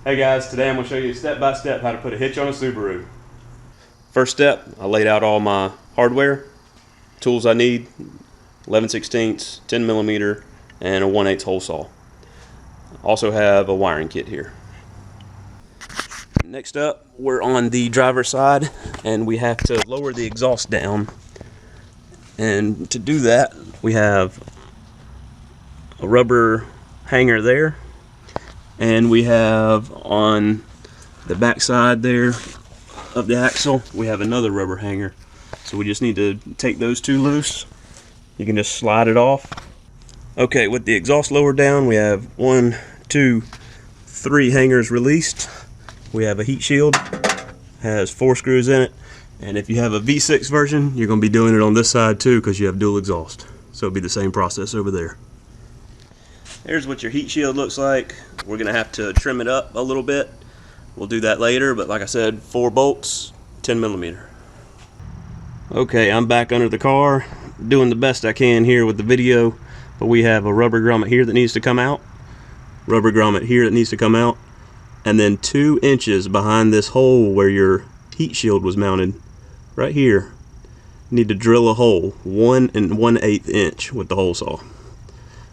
Hey guys, today I'm going to show you step by step how to put a hitch on a Subaru. First step, I laid out all my hardware, tools I need, 11/16, 10mm, and a 1/8 hole saw. Also have a wiring kit here. Next up, we're on the driver's side and we have to lower the exhaust down. And to do that, we have a rubber hanger there, and we have on the back side there of the axle, we have another rubber hanger. So we just need to take those two loose. You can just slide it off. Okay, with the exhaust lowered down, we have 1, 2, 3 hangers released. We have a heat shield, has 4 screws in it, and if you have a V6 version, you're going to be doing it on this side too because you have dual exhaust. So it'll be the same process over there. Here's what your heat shield looks like. We're going to have to trim it up a little bit. We'll do that later, but like I said, 4 bolts, 10mm. Okay, I'm back under the car, doing the best I can here with the video, but we have a rubber grommet here that needs to come out, rubber grommet here that needs to come out, and then 2 inches behind this hole where your heat shield was mounted, right here, you need to drill a hole 1 1/8 inch with the hole saw.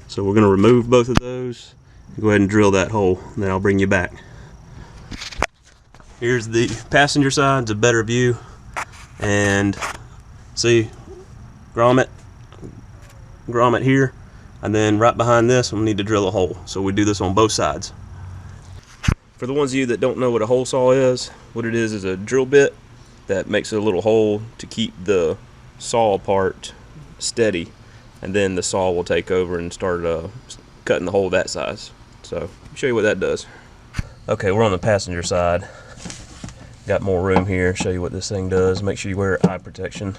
So we're going to remove both of those, go ahead and drill that hole, and then I'll bring you back. Here's the passenger side, it's a better view, and see, grommet here, and then right behind this we'll need to drill a hole. So we do this on both sides. For the ones of you that don't know what a hole saw is, what it is a drill bit that makes a little hole to keep the saw part steady, and then the saw will take over and start cutting the hole that size. So I'll show you what that does. Okay, we're on the passenger side. Got more room here. Show you what this thing does. Make sure you wear eye protection.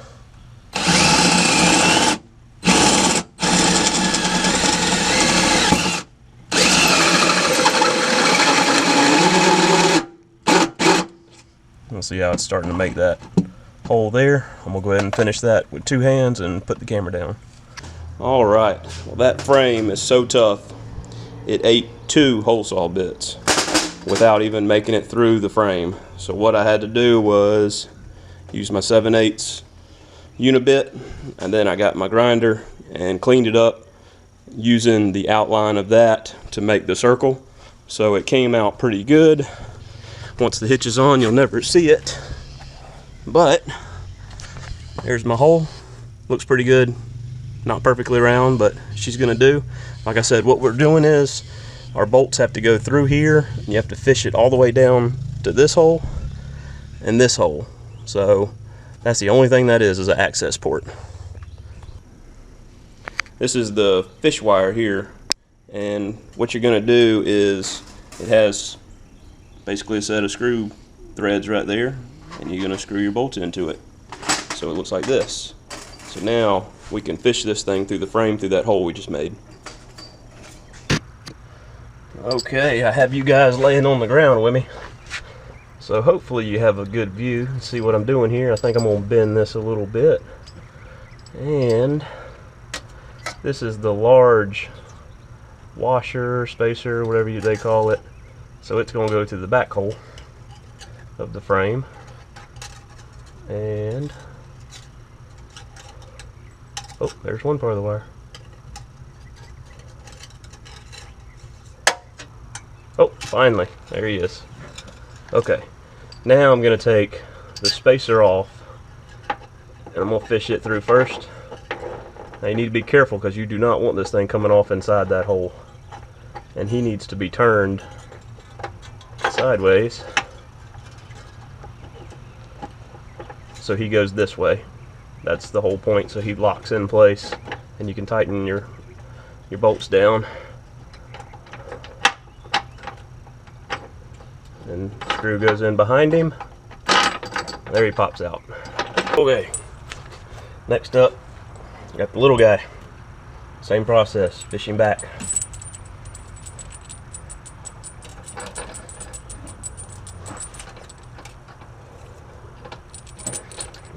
You'll see how it's starting to make that hole there. I'm gonna go ahead and finish that with 2 hands and put the camera down. All right, well, that frame is so tough it ate 2 hole saw bits without even making it through the frame. So what I had to do was use my 7/8 unibit, and then I got my grinder and cleaned it up using the outline of that to make the circle. So it came out pretty good. Once the hitch is on, you'll never see it, but there's my hole. Looks pretty good. Not perfectly round, but she's gonna do. Like I said, what we're doing is our bolts have to go through here, and you have to fish it all the way down to this hole and this hole. So that's the only thing that is an access port. This is the fish wire here, and what you're gonna do is it has basically a set of screw threads right there, and you're gonna screw your bolts into it. So it looks like this. So now we can fish this thing through the frame through that hole we just made. Okay, I have you guys laying on the ground with me. So hopefully you have a good view. See what I'm doing here. I think I'm gonna bend this a little bit. And this is the large washer, spacer, whatever they call it. So it's gonna go to the back hole of the frame. And oh, there's one part of the wire. Oh, finally, there he is. Okay, now I'm gonna take the spacer off and I'm gonna fish it through first. Now you need to be careful because you do not want this thing coming off inside that hole. And he needs to be turned sideways so he goes this way. That's the whole point, so he locks in place and you can tighten your bolts down. And screw goes in behind him. There he pops out. Okay, next up, got the little guy. Same process, fishing back.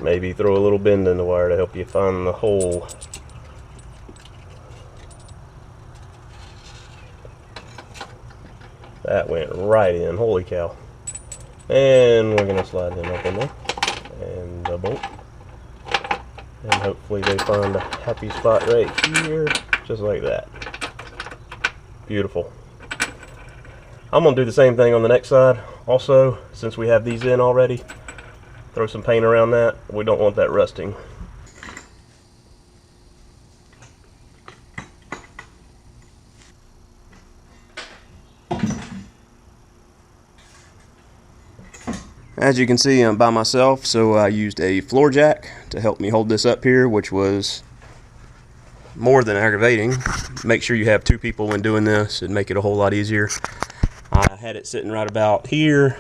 Maybe throw a little bend in the wire to help you find the hole. That went right in, holy cow. And we're gonna slide him up in there, and the bolt. And hopefully they find a happy spot right here, just like that. Beautiful. I'm gonna do the same thing on the next side. Also, since we have these in already, throw some paint around that. We don't want that rusting. As you can see, I'm by myself, so I used a floor jack to help me hold this up here, which was more than aggravating. Make sure you have two people when doing this. It'd make it a whole lot easier. I had it sitting right about here,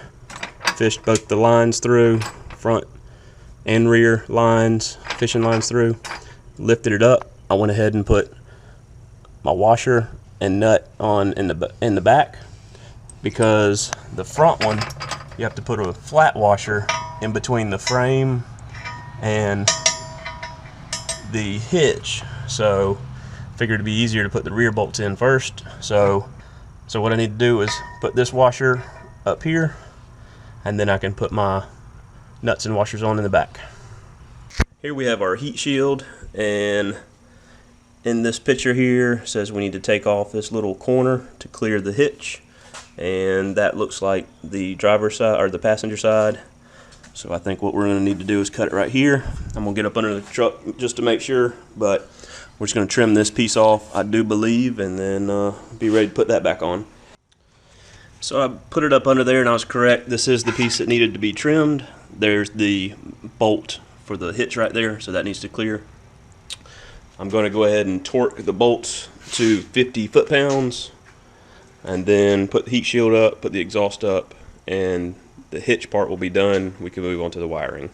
fished both the lines through, front and rear lines, fishing lines through, lifted it up. I went ahead and put my washer and nut on in the back, because the front one, you have to put a flat washer in between the frame and the hitch. So figured it'd be easier to put the rear bolts in first. So what I need to do is put this washer up here, and then I can put my nuts and washers on in the back. Here we have our heat shield, and in this picture here says we need to take off this little corner to clear the hitch, and that looks like the driver's side or the passenger side. So I think what we're going to need to do is cut it right here. I'm going to get up under the truck just to make sure, but we're just going to trim this piece off, I do believe, and then be ready to put that back on. So I put it up under there, and I was correct. This is the piece that needed to be trimmed. There's the bolt for the hitch right there, so that needs to clear. I'm going to go ahead and torque the bolts to 50 foot-pounds, and then put the heat shield up, put the exhaust up, and the hitch part will be done. We can move on to the wiring.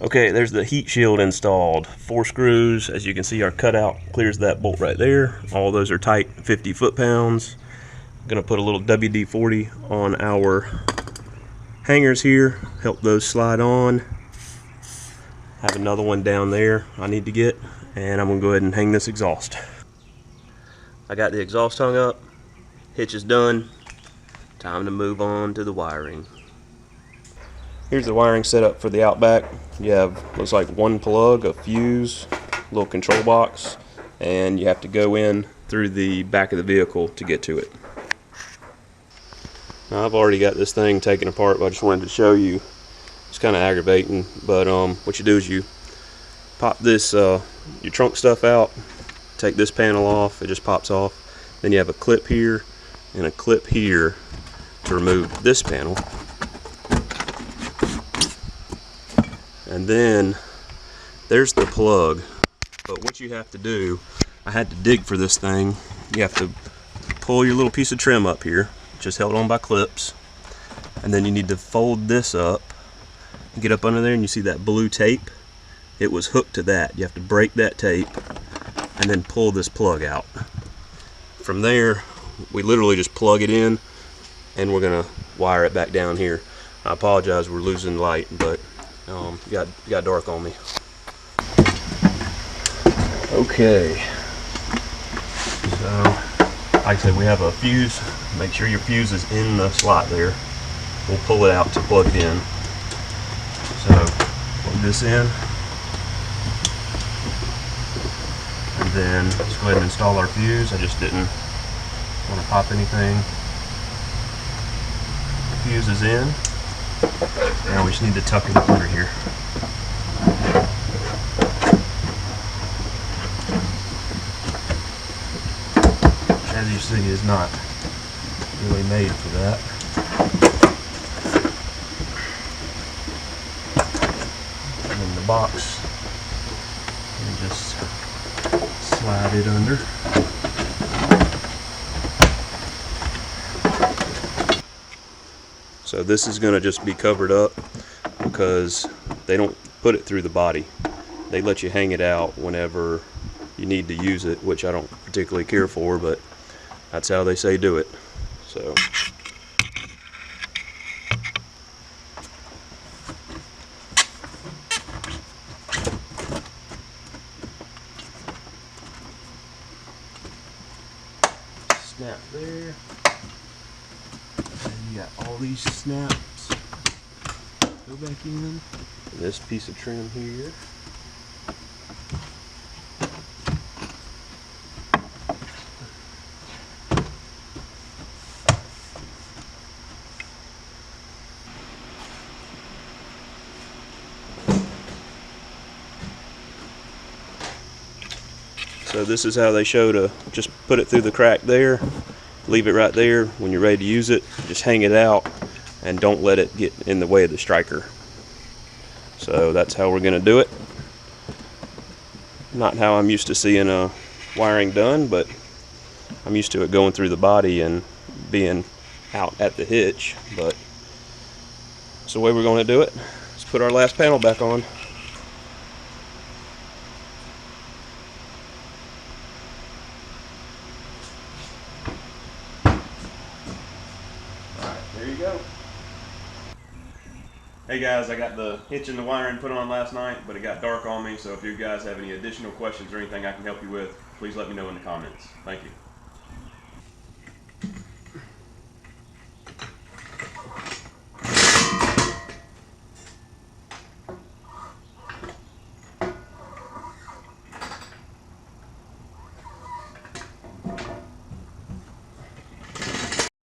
Okay, there's the heat shield installed. 4 screws, as you can see, our cutout clears that bolt right there. All those are tight, 50 foot-pounds. I'm gonna put a little WD-40 on our hangers here, help those slide on. Have another one down there I need to get, and I'm gonna go ahead and hang this exhaust. I got the exhaust hung up, hitch is done, time to move on to the wiring. Here's the wiring setup for the Outback. You have, looks like one plug, a fuse, little control box, and you have to go in through the back of the vehicle to get to it. Now I've already got this thing taken apart, but I just wanted to show you. It's kind of aggravating, but what you do is you pop this your trunk stuff out, take this panel off, it just pops off. Then you have a clip here and a clip here to remove this panel. And then there's the plug. But what you have to do, I had to dig for this thing. You have to pull your little piece of trim up here, just held on by clips. And then you need to fold this up, get up under there, and you see that blue tape? It was hooked to that. You have to break that tape and then pull this plug out. From there, we literally just plug it in, and we're gonna wire it back down here. I apologize, we're losing light, but got dark on me. Okay, so like I said, we have a fuse. Make sure your fuse is in the slot there. We'll pull it out to plug it in. So plug this in, and then let's go ahead and install our fuse. I just didn't want to pop anything. The fuse is in. Now we just need to tuck it up under here. As you see, is not really made for that. And then the box, and just slide it under. So this is going to just be covered up because they don't put it through the body. They let you hang it out whenever you need to use it, which I don't particularly care for, but that's how they say do it. So snap there. got all these snaps. Go back in. This piece of trim here. So this is how they show to just put it through the crack there, leave it right there. When you're ready to use it, just hang it out and don't let it get in the way of the striker. So that's how we're going to do it. Not how I'm used to seeing wiring done, but I'm used to it going through the body and being out at the hitch. But it's the way we're going to do it. Let's put our last panel back on. There you go. Hey guys, I got the hitch and the wiring put on last night, but it got dark on me, so if you guys have any additional questions or anything I can help you with, please let me know in the comments. Thank you.